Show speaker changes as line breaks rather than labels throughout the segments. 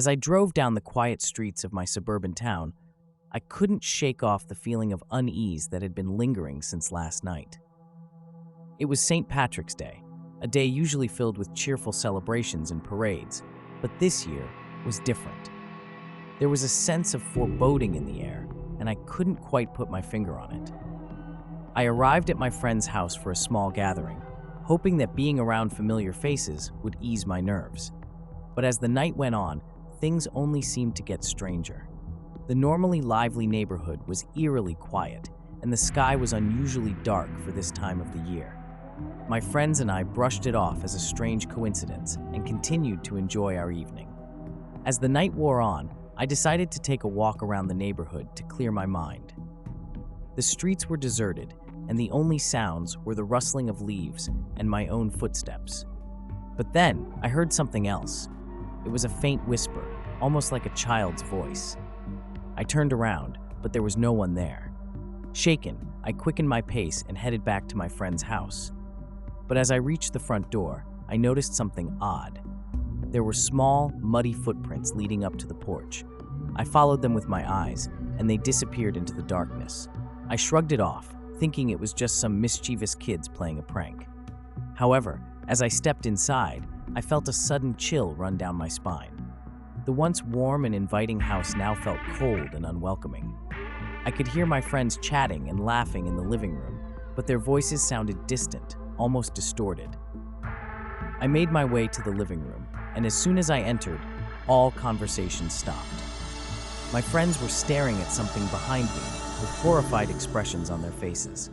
As I drove down the quiet streets of my suburban town, I couldn't shake off the feeling of unease that had been lingering since last night. It was St. Patrick's Day, a day usually filled with cheerful celebrations and parades, but this year was different. There was a sense of foreboding in the air, and I couldn't quite put my finger on it. I arrived at my friend's house for a small gathering, hoping that being around familiar faces would ease my nerves. But as the night went on, things only seemed to get stranger. The normally lively neighborhood was eerily quiet, and the sky was unusually dark for this time of the year. My friends and I brushed it off as a strange coincidence and continued to enjoy our evening. As the night wore on, I decided to take a walk around the neighborhood to clear my mind. The streets were deserted, and the only sounds were the rustling of leaves and my own footsteps. But then I heard something else. It was a faint whisper, almost like a child's voice. I turned around, but there was no one there. Shaken, I quickened my pace and headed back to my friend's house. But as I reached the front door, I noticed something odd. There were small, muddy footprints leading up to the porch. I followed them with my eyes, and they disappeared into the darkness. I shrugged it off, thinking it was just some mischievous kids playing a prank. However, as I stepped inside, I felt a sudden chill run down my spine. The once warm and inviting house now felt cold and unwelcoming. I could hear my friends chatting and laughing in the living room, but their voices sounded distant, almost distorted. I made my way to the living room, and as soon as I entered, all conversation stopped. My friends were staring at something behind me, with horrified expressions on their faces.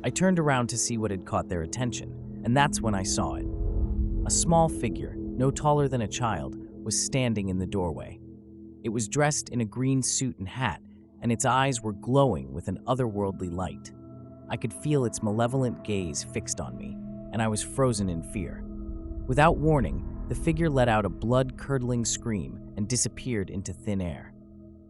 I turned around to see what had caught their attention, and that's when I saw it. A small figure, no taller than a child, was standing in the doorway. It was dressed in a green suit and hat, and its eyes were glowing with an otherworldly light. I could feel its malevolent gaze fixed on me, and I was frozen in fear. Without warning, the figure let out a blood-curdling scream and disappeared into thin air.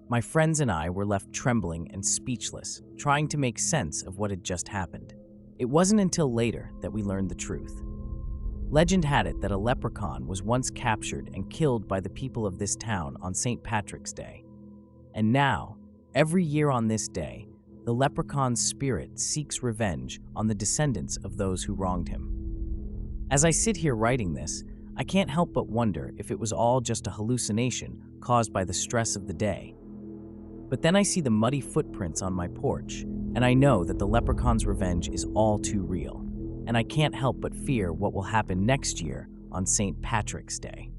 My friends and I were left trembling and speechless, trying to make sense of what had just happened. It wasn't until later that we learned the truth. Legend had it that a leprechaun was once captured and killed by the people of this town on St. Patrick's Day. And now, every year on this day, the leprechaun's spirit seeks revenge on the descendants of those who wronged him. As I sit here writing this, I can't help but wonder if it was all just a hallucination caused by the stress of the day. But then I see the muddy footprints on my porch, and I know that the leprechaun's revenge is all too real, and I can't help but fear what will happen next year on St. Patrick's Day.